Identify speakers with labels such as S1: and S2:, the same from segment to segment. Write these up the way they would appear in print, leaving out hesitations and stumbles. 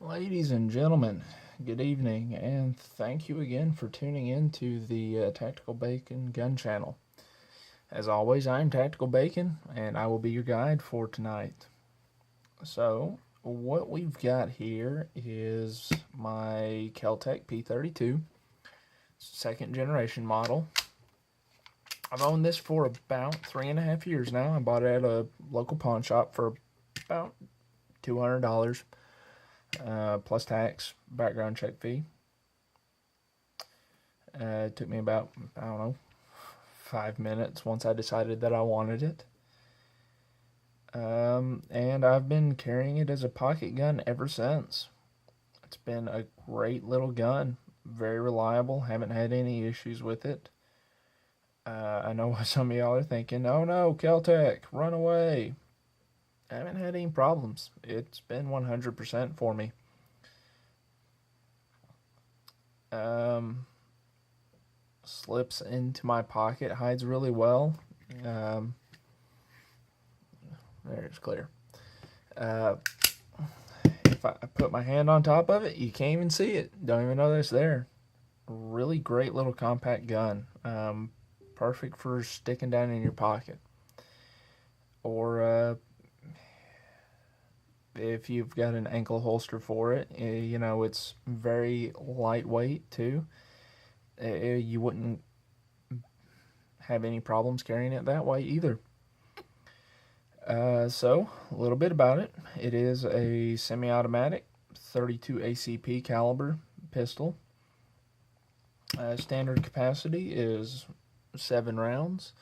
S1: Ladies and gentlemen, good evening, and thank you again for tuning in to the Tactical Bacon Gun Channel. As always, I'm Tactical Bacon, and I will be your guide for tonight. So, what we've got here is my Keltec P32, second generation model. I've owned this for about 3.5 years now. I bought it at a local pawn shop for about $200. Plus tax, background check fee. It took me about, 5 minutes once I decided that I wanted it. And I've been carrying it as a pocket gun ever since. It's been a great little gun, very reliable, haven't had any issues with it. I know what some of y'all are thinking, oh no, Keltec, run away. I haven't had any problems. It's been 100% for me. Slips into my pocket, hides really well. There, it's clear. If I put my hand on top of it, you can't even see it. Don't even know that's there. Really great little compact gun. Perfect for sticking down in your pocket. Or if you've got an ankle holster for it, it's very lightweight too. You wouldn't have any problems carrying it that way either. So, a little bit about it. It is a semi-automatic 32 ACP caliber pistol. Standard capacity is 7 rounds.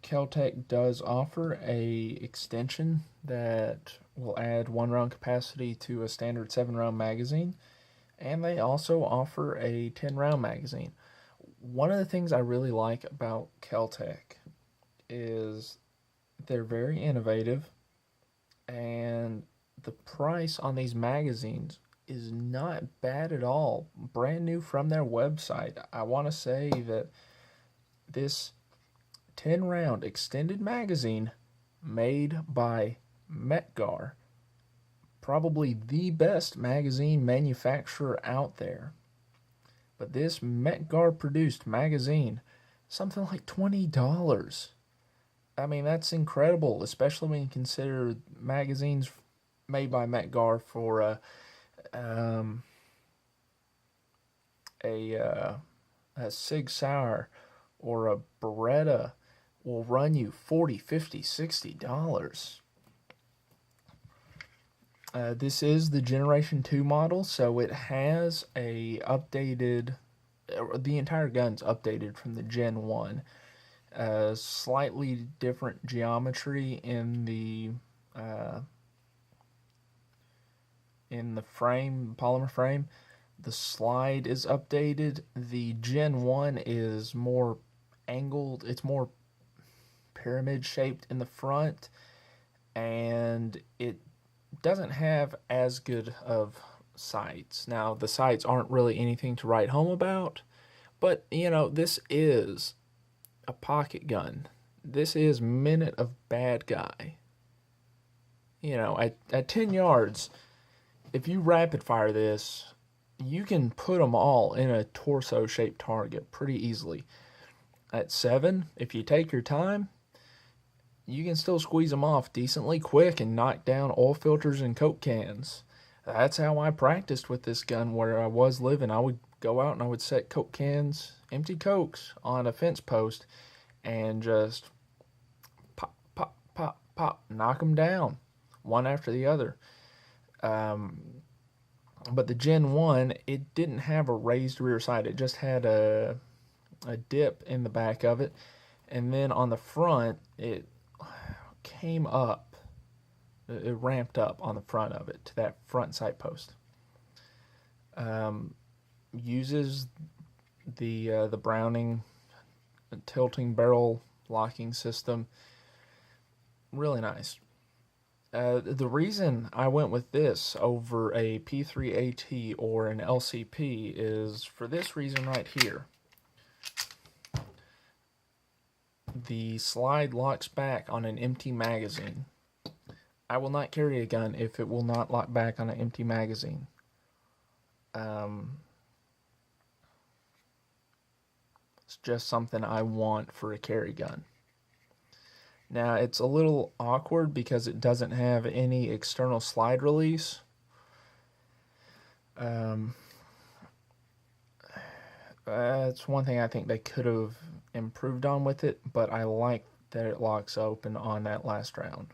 S1: Keltec does offer a extension that will add 1 round capacity to a standard 7-round magazine, and they also offer a 10-round magazine. One of the things I really like about Keltec is they're very innovative, and the price on these magazines is not bad at all. Brand new from their website. I want to say that this 10-round extended magazine made by Metgar, probably the best magazine manufacturer out there. But this Metgar produced magazine, something like $20. I mean, that's incredible, especially when you consider magazines made by Metgar for a Sig Sauer or a Beretta will run you $40, $50, $60. This is the Generation 2 model, so it has the entire gun's updated from the Gen 1. Slightly different geometry in the frame, polymer frame. The slide is updated. The Gen 1 is more angled. It's more pyramid shaped in the front, and it doesn't have as good of sights. Now, the sights aren't really anything to write home about, but this is a pocket gun. This is Minute of Bad Guy. At 10 yards, if you rapid fire this, you can put them all in a torso shaped target pretty easily. At 7, if you take your time, you can still squeeze them off decently quick and knock down oil filters and Coke cans. That's how I practiced with this gun where I was living. I would go out and I would set Coke cans, empty Cokes, on a fence post and just pop, pop, pop, pop, knock them down one after the other. But the Gen 1, it didn't have a raised rear sight. It just had a dip in the back of it. And then on the front, it came up. It ramped up on the front of it to that front sight post. Uses the Browning tilting barrel locking system. Really nice. The reason I went with this over a P3AT or an LCP is for this reason right here. The slide locks back on an empty magazine. I will not carry a gun if it will not lock back on an empty magazine. It's just something I want for a carry gun. Now, it's a little awkward because it doesn't have any external slide release. That's one thing I think they could have improved on with it, but I like that it locks open on that last round.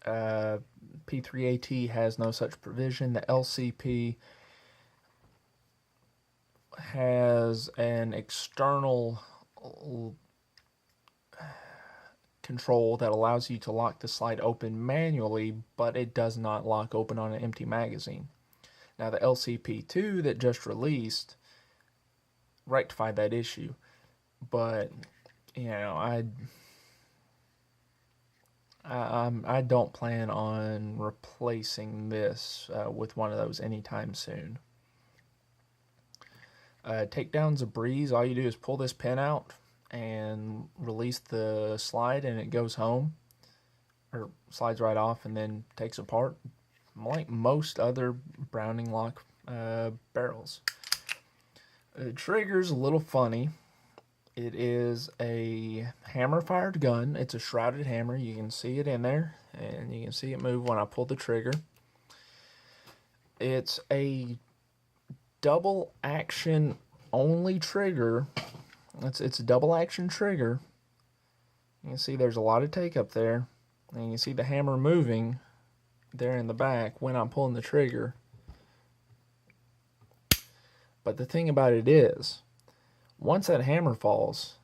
S1: P32 has no such provision. The LCP has an external control that allows you to lock the slide open manually, but it does not lock open on an empty magazine. Now, the LCP2 that just released rectified that issue, but I don't plan on replacing this with one of those anytime soon. Takedown's a breeze. All you do is pull this pin out and release the slide, and it goes home, or slides right off and then takes apart, like most other Browning lock barrels. The trigger's a little funny. It is a hammer-fired gun. It's a shrouded hammer. You can see it in there, and you can see it move when I pull the trigger. It's a double action only trigger. It's a double action trigger. You can see there's a lot of take up there, and you can see the hammer moving there in the back when I'm pulling the trigger. But the thing about it is, once that hammer falls,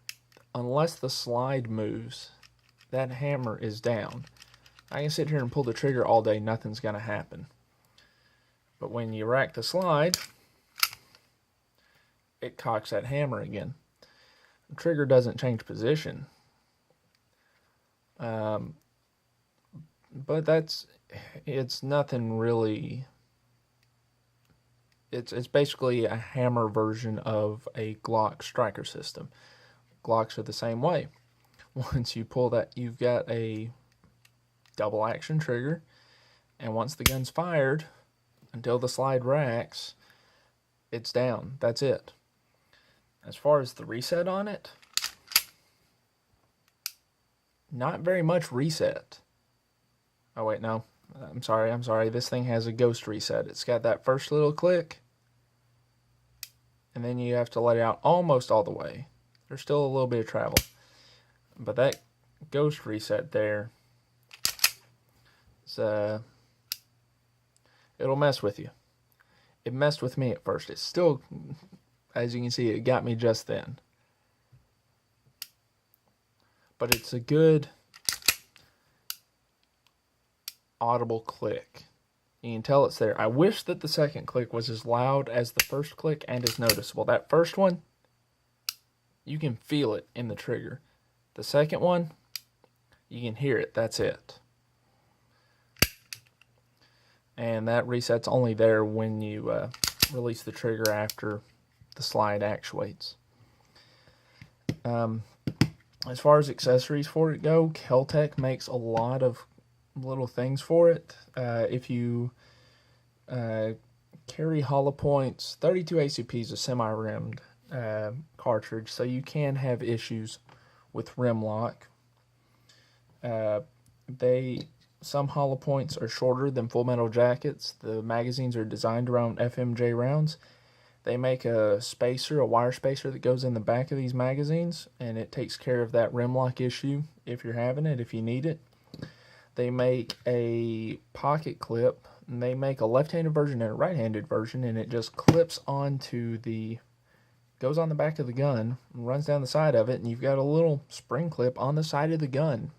S1: unless the slide moves, that hammer is down. I can sit here and pull the trigger all day, nothing's going to happen. But when you rack the slide, it cocks that hammer again. The trigger doesn't change position. But it's nothing really. It's basically a hammer version of a Glock striker system. Glocks are the same way. Once you pull that, you've got a double action trigger, and once the gun's fired, until the slide racks, it's down. That's it. As far as the reset on it, not very much reset. Oh wait, no. I'm sorry. This thing has a ghost reset. It's got that first little click, and then you have to let it out almost all the way. There's still a little bit of travel. But that ghost reset there, it'll mess with you. It messed with me at first. It's still, as you can see, it got me just then. But it's a good audible click. You can tell it's there. I wish that the second click was as loud as the first click and as noticeable. That first one, you can feel it in the trigger. The second one, you can hear it. That's it. And that reset's only there when you release the trigger after the slide actuates. As far as accessories for it go, Keltec makes a lot of little things for it. If you carry hollow points, 32 ACP is a semi-rimmed cartridge, so you can have issues with rim lock. Some hollow points are shorter than full metal jackets. The magazines are designed around FMJ rounds. They make a spacer, a wire spacer that goes in the back of these magazines, and it takes care of that rim lock issue if you're having it, if you need it. They make a pocket clip, and they make a left-handed version and a right-handed version, and it just clips onto goes on the back of the gun, runs down the side of it, and you've got a little spring clip on the side of the gun.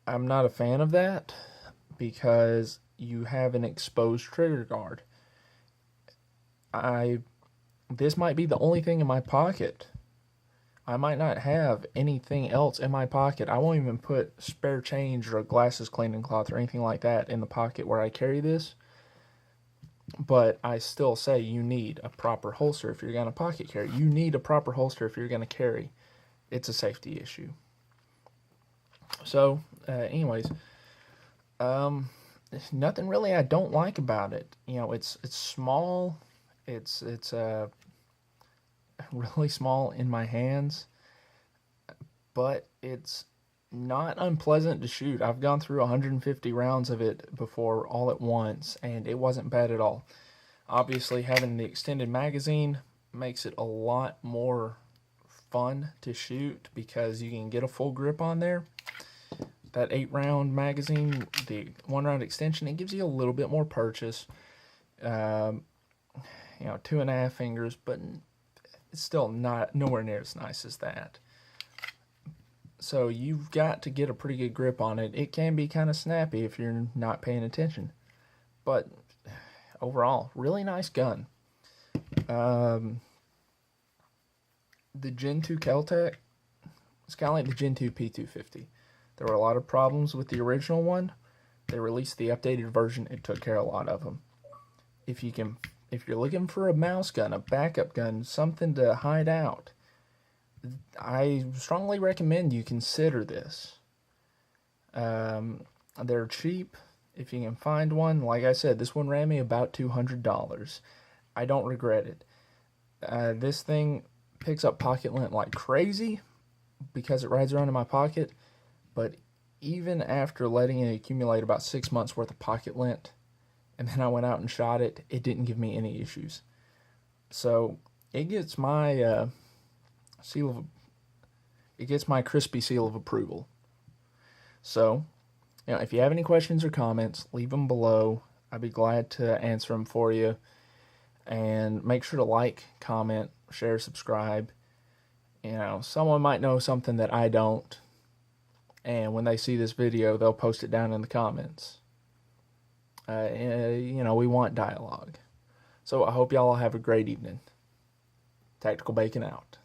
S1: I'm not a fan of that because you have an exposed trigger guard. This might be the only thing in my pocket. I might not have anything else in my pocket. I won't even put spare change or glasses cleaning cloth or anything like that in the pocket where I carry this. But I still say you need a proper holster if you're going to pocket carry. You need a proper holster if you're going to carry. It's a safety issue. So Anyways, nothing really I don't like about it. You know, it's small. It's really small in my hands, but it's not unpleasant to shoot. I've gone through 150 rounds of it before all at once, and it wasn't bad at all. Obviously, having the extended magazine makes it a lot more fun to shoot because you can get a full grip on there. That 8-round magazine, the 1-round extension, it gives you a little bit more purchase. 2.5 fingers, but it's still nowhere near as nice as that. So you've got to get a pretty good grip on it. It can be kind of snappy if you're not paying attention, but overall, really nice gun. The Gen 2 Keltec, it's kind of like the Gen 2 P250. There were a lot of problems with the original one. They released the updated version. It took care of a lot of them. If you're looking for a mouse gun, a backup gun, something to hide out, I strongly recommend you consider this. They're cheap if you can find one. Like I said, this one ran me about $200. I don't regret it. This thing picks up pocket lint like crazy because it rides around in my pocket, but even after letting it accumulate about 6 months worth of pocket lint, and then I went out and shot it, it didn't give me any issues. So it gets my crispy seal of approval. So, if you have any questions or comments, leave them below. I'd be glad to answer them for you. And make sure to like, comment, share, subscribe. Someone might know something that I don't, and when they see this video, they'll post it down in the comments. We want dialogue. So I hope y'all have a great evening. Tactical Bacon out.